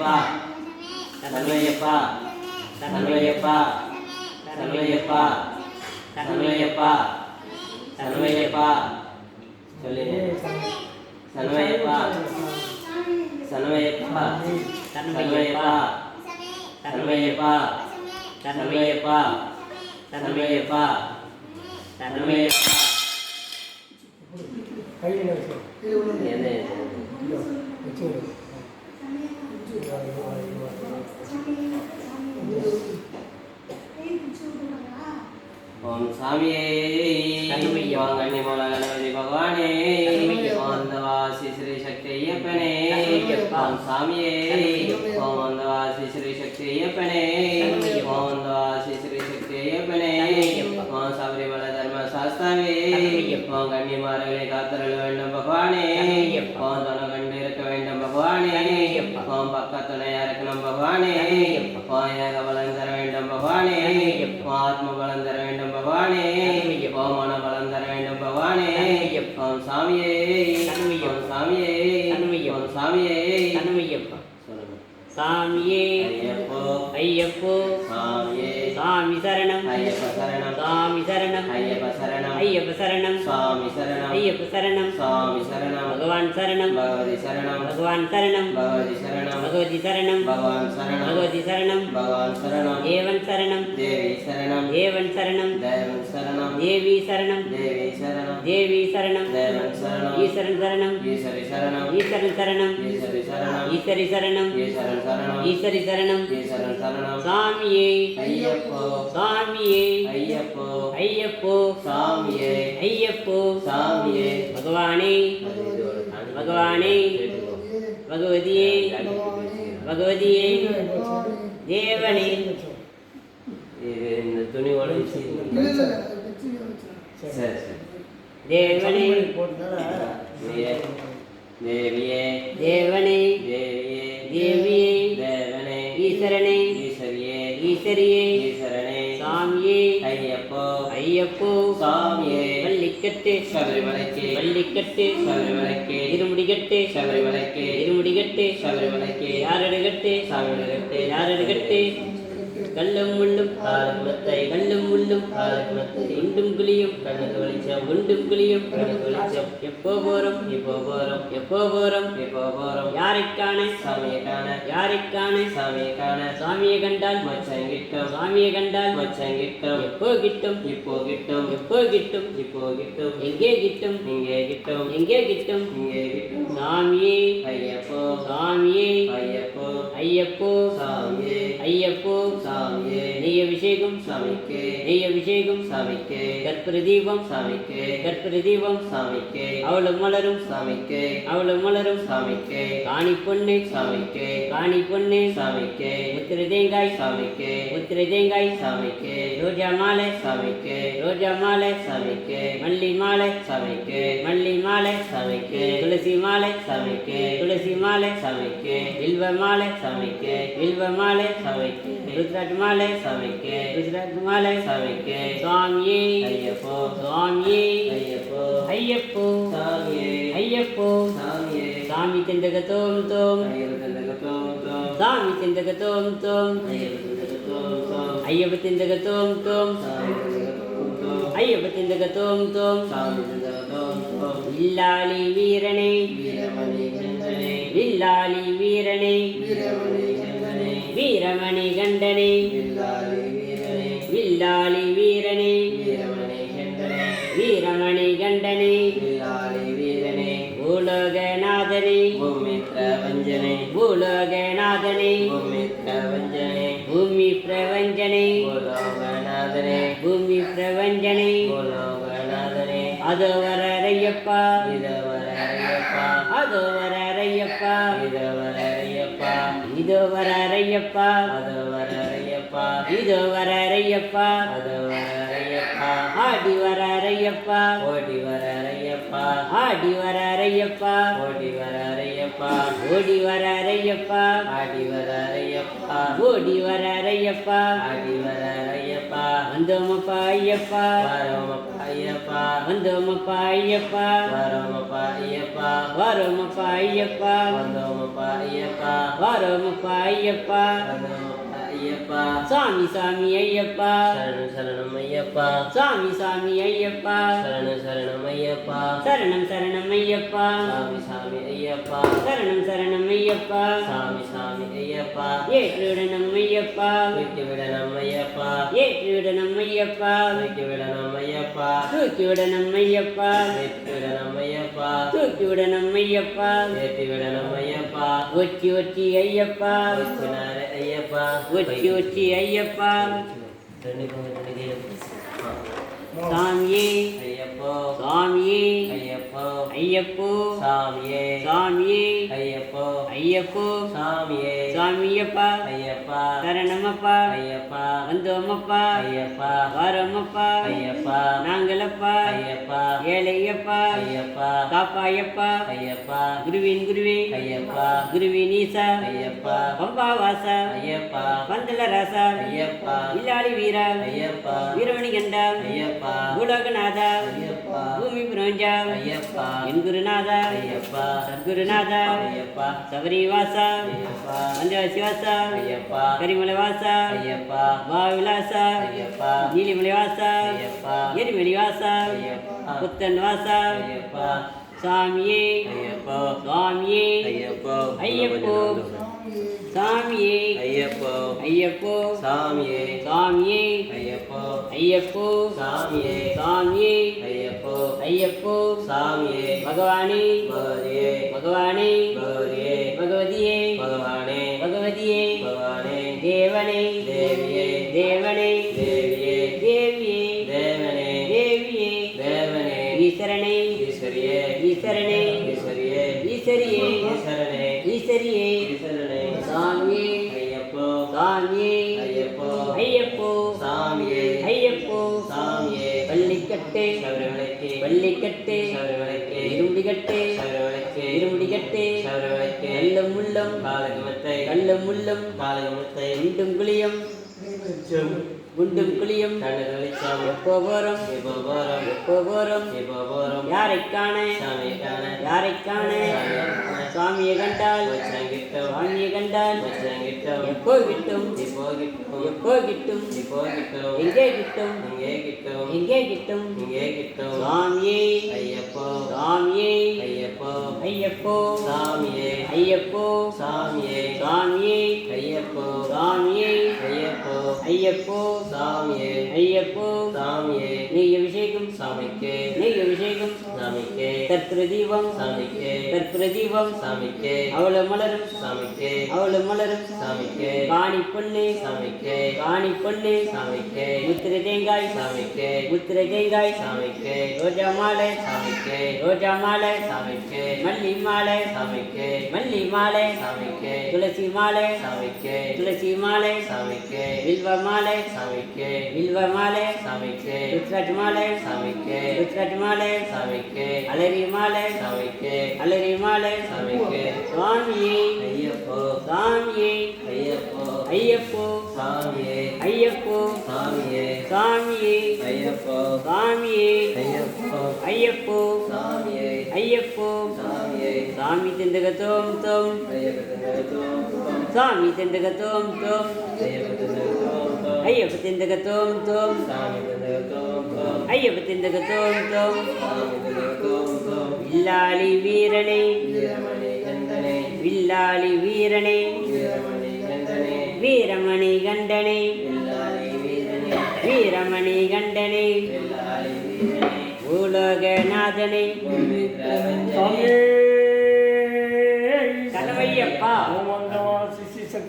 சண்முகையப்பா சண்முகையப்பா சண்முகையப்பா சண்முகையப்பா சண்முகையப்பா சண்முகையப்பா சொல்லுங்க சண்முகையப்பா சண்முகையப்பா சண்முகையப்பா சண்முகையப்பா சண்முகையப்பா சண்முகையப்பா சண்முகையப்பா ஓம் சாமியே ஓம் கன்னிமூல கணபதி பகவானே ஓம் அந்தவாசி ஸ்ரீ சக்தி ஐயப்பனே ஓம் சாமியே ஓம் அந்தவாசி ஸ்ரீ சக்தி ஐயப்பனே ஓம் அந்தவாசி ஸ்ரீ சக்தி ஐயப்பனே ஓம் சபரிமல தர்ம சாஸ்தாவே ஓம் கன்னிமார்களை காத்தருள வேண்டும் பகவானே ஓம் துணை கண்டு இருக்க வேண்டும் பகவானே ஓம் பக்கத்துணையா இருக்கணும் பகவானே ஓம் ஏக பலம் தர வேண்டும் பகவானே ஓம் ஆத்ம பலம் தர வேண்டும் பகவானே ஓம் மன பலம் தர வேண்டும் பகவானே ஓம் சாமியே ஓம் சாமியே ஓம் சாமியே சொல்லுங்க சாமியே ஐயப்போ ஐயப்போ சாமியே சாமி சரணம் ஐயப்ப சரணம் சாமி சரணம் ஐயப்ப சரணம் ஐயப்ப சரணம் சாமி சரணம் ஐயப்ப சரணம் சாமி சரணம் பகவான் சரணம் பகவதி சரணம் பகவான் சரணம் பகவதி சரணம் பகவதி சரணம் பகவான் சரணம் பகவதி சரணம் பகவான் சரணம் தேவன் சரணம் தேவி சரணம் தேவன் சரணம் தேவன் சரணம் தேவி சரணம் தேவி சரணம் தேவி சரணம் தேவன் சரணம் ஈஸ்வரன் சரணம் ஈஸ்வரி சரணம் ஈஸ்வரன் சரணம் ஈஸ்வரி சரணம் ஈஸ்வரி சரணம் ஈஸ்வரன் சரணம் ஈஸ்வரி சரணம் ஈஸ்வரன் சரணம் சாமியே ஐயப்போ சாமியே ஐயப்போ ஐயப்போ சாமியே ஐயப்போ சாமியே பகவானே பகவானே பகவதியே பகவதியே தேவனே இந்த துணி உடஞ்சி தேவனே தேவியே தேவனே தேவியே தேவியே தேவனே ஈஸ்வரனே ஈஸ்வரியே ஈஸ்வரியே ஈஸ்வரனே சாமியே ஐயப்போ ஐயப்போ சாமியே வள்ளிக்கட்டு சபரிமலைக்கு வள்ளிக்கட்டு சபரிமலைக்கு இருமுடிகட்டு சபரிமலைக்கு இருமுடிகட்டு சபரிமலைக்கு யாரடுகட்டு சாமியடுகட்டு யாரடுகட்டு கல்லும் முள்ளும் காலகுலத்தை கல்லும் முள்ளும் காலகுலத்தை உண்டும் குளியும் கண்ணுக்கு வெளிச்சம் உண்டும் குளியும் கண்ணுக்கு வெளிச்சம் எப்போ போறோம் இப்போ போறோம் எப்போ போறோம் எப்போ போறோம் யாரை காண சாமியை காண யாரை காண சாமியை காண சாமியை கண்டால் மச்சம் கிட்டும் சாமியை கண்டால் மச்சம் கிட்டும் எப்போ கிட்டும் இப்போ கிட்டும் எப்போ கிட்டும் இப்போ கிட்டும் எங்கே கிட்டும் இங்கே கிட்டும் எங்கே கிட்டும் இங்கே கிட்டும் சாமியே ஐயப்போ சாமியே ஐயப்போ ஐயப்போ சாமியே ஐயப்போ சாமியே நெய் அபிஷேகம் சாமிக்கு நெய் அபிஷேகம் சாமிக்கு கற்பூர தீபம் சாமிக்கு கற்பூர தீபம் சாமிக்கு அவளும் மலரும் சாமிக்கு அவளும் மலரும் சாமிக்கு காணி பொண்ணு சாமிக்கு காணி பொண்ணு சாமிக்கு முத்திரை தேங்காய் சாமிக்கு முத்திரை தேங்காய் சாமிக்கு ரோஜா மாலை சாமிக்கு ரோஜா மாலை சாமிக்கு மல்லி மாலை சாமிக்கு மல்லி மாலை சாமிக்கு துளசி மாலை சாமிக்கு துளசி மாலை சாமிக்கு வில்வ மாலை சாமிக்கு வில்வ மாலை சாமிக்கு ருத்ராட்ச மாலை சாமிக்கு ருத்ராட்ச மாலை சாமிக்கு சுவாமியே ஐயப்போ சுவாமியே ஐயப்போ ஐயப்போ சாமியே ஐயப்போ சாமியே சாமி திண்டக தோம் தோம் சாமி திண்டக தோம் தோம் ஐயப்ப திண்டக தோம் தோம் ஐயப்ப திண்டக தோம் தோம் வில்லாளி வீரனே வில்லாளி வீரனே வீரமணி கண்டனே வில்லாளி வீரனே வீரமணி கண்டனே பூலோகநாதனே பூமித்ரவஞ்சனே பூலோகநாதனே பூமித்ரவஞ்சனே பூமி பிரவஞ்சனே பூலோகநாதனே பூமி பிரவஞ்சனே பூலோகநாதனே அதோ வரையப்பா இதோ வரையப்பா அதோ வரையப்பா இதோ வரையப்பா இதோ வரையப்பா அதோ வரையப்பா இதோ வரையப்பா அதோ வரையப்பா ஆடி வரையப்பா ஓடி வரையப்பா ஆடி வரார் ஐயப்பா ஓடி வரார் ஐயப்பா ஓடி வரார் ஐயப்பா ஆடி வரார் ஐயப்பா ஓடி வரார் ஐயப்பா ஆடி வரார் ஐயப்பா வந்தோமப்பா ஐயப்பா வரோமப்பா ஐயப்பா வந்தோமப்பா ஐயப்பா வரோமப்பா ஐயப்பா வரோமப்பா ஐயப்பா வந்தோமப்பா ஐயப்பா வரோமப்பா ஐயப்பா வந்தோமப்பா ஐயப்பா சாமி சாமி ஐயப்பா சரணம் சரணம் ஐயப்பா சாமி சாமி ஐயப்பா சரணம் சரணம் ஐயப்பா சரணம் சரணம் ஐயப்பா சாமி சாமி ஐயப்பா சரணம் சரணம் ஐயப்பா சாமி சாமி ஐயப்பா ஏற்றுவிடணும் ஐயப்பா விட்டுவிடணும் ஐயப்பா ஏற்றுவிடணும் ஐயப்பா விட்டுவிடணும் ஐயப்பா தூக்கிவிடணும் ஐயப்பா விட்டுவிடணும் ஐயப்பா தூக்கிவிடணும் ஐயப்பா ஏற்றிவிடணும் ஐயப்பா ஒச்சி ஒச்சி ஐயப்பா விட்டுனாரு ஐயப்பா ஒச்சி ஒச்சி ஐயப்பா சாமியே ஐயப்போ சாமியே ஐயப்போ ஐயப்போ சாமியே சாமியே ஐயப்போ ஐயப்போ சாமியே சாமியப்பா ஐயப்பா சரணமப்பா ஐயப்பா வந்தோமப்பா ஐயப்பா வாரோமப்பா ஐயப்பா நாங்களப்பா ஐயப்பா ஏழையப்பா ஐயப்பா காப்பாயப்பா ஐயப்பா குருவின் குருவே ஐயப்பா குருவின் ஈசா ஐயப்பா பம்பா வாசா ஐயப்பா பந்தல ராசா ஐயப்பா இல்லாளி வீரா ஐயப்பா வீரமணி கண்டா ஐயப்பா பூலோகநாதா ஐயப்பா பூமி புரோஞ்சா ஐயப்பா என் குருநாதா ஐயப்பா சத்குருநாதா ஐயப்பா சபரி வாசா ஐயப்பா வந்தவாசி வாசா ஐயப்பா கரிமலை வாசா ஐயப்பா பாவிலாசா ஐயப்பா நீலிமலை வாசா ஐயப்பா எரிமலி வாசா ஐயப்பா புத்தன் வாசா ஐயப்பா சாமியே ஐயப்போ சாமியே ஐயப்போ ஐயப்போ சாமியே ஐயப்போ ஐயப்போ சாமியே சாமியே ஐயப்போ ஐயப்போ சாமியே சாமியே ஐயப்போ ஐயப்போ சாமியே பகவானே பகவதியே பகவானே பகவதியே பகவதியே பகவானே பகவதியே பகவானே தேவனே தேவியே தேவனே தேவியே தேவியே தேவனே தேவியே தேவனே ஈஸ்வரனே ஈஸ்வரியே ஈஸ்வரனே ஈஸ்வரியே ஈஸ்வரியே ஈஸ்வரனே ஈஸ்வரியே ஈஸ்வரனே சாமியே ஐயப்போ சாமியே ஐயப்போ ஐயப்போ சாமியே ஐயப்போ சாமியே பள்ளிக்கட்டு சபரிமலைக்கு பள்ளிக்கட்டு சபரிமலைக்கு இருமுடிக்கட்டு சபரிமலைக்கு இருமுடிக்கட்டு சபரிமலைக்கு கல்லும் முள்ளும் காலகமத்தை கல்லும் முள்ளும் காலகமத்தை குண்டும் குளியும் குண்டும் குளியும் கண்ணு வெளிச்சம் எப்போ போறோம் இப்போ போறோம் எப்போ போறோம் இப்போ போறோம் யாரைக் காண சாமிக்கான யாரைக் காண சுவாமியை கண்டால் வச்சங்கிட்டோம் சுவாமியை கண்டால் வச்சங்கிட்டோம் எப்போ கிட்டும் இப்போ கிட்டும் எப்போ கிட்டும் இப்போ கிட்டும் எங்கே கிட்டும் இங்கே கிட்டும் எங்கே கிட்டும் இங்கே கிட்டும் சுவாமியே ஐயப்போ சுவாமியே ஐயப்போ ஐயப்போ சாமியே ஐயப்போ சாமியே சாமியே ஐயப்போ சாமியே ஐயப்போ ஐயப்போ சாமியே ஐயப்போ சாமியே நெய் அபிஷேகம் சாமிக்கே நெய் அபிஷேகம் சாமிக்கே கற்பூர தீபம் சாமிக்கே கற்பூர தீபம் சாமிக்கே அவள மலரும் சாமிக்கே அவள மலரும் சாமிக்கே காணி பொண்ணு சாமிக்கே காணி பொண்ணு சாமிக்கே முத்திர தேங்காய் சாமிக்கே முத்திர தேங்காய் சாமிக்கே ரோஜா மாலை சாமிக்கே ரோஜா மாலை சாமிக்கே மல்லி மாலை சாமிக்கே மல்லி மாலை சாமிக்கே துளசி மாலை சாமிக்கே துளசி மாலை சாமிக்கே வில்வ மாலை சாமிக்கே வில்வ மாலை சாமிக்கே ருத்ராட்ச மாலை சாமிக்கே ருத்ராட்ச மாலை சாமிக்கே அலரி மாலை சாமிக்கே அலரி மாலை சாமிக்கே சுவாமியே ஐயப்போ சாமியே ஐயப்போ ஐயப்போ சாமியே ஐயப்போ சாமியே சாமியே ஐயப்போ சாமியே ஐயப்போ ஐயப்போ சாமியே ஐயப்போ சாமியே சாமி திண்டக தோம் தோம் சாமி திண்டக தோம் தோம் ஐயப்ப திண்டக தோம் தோம் ஐயப்ப திண்டக தோம் தோம் வில்லாளி வீரனே வில்லாளி வீரனே வீரமணி கண்டனே வீரமணி கண்டனே பூலோகநாதனே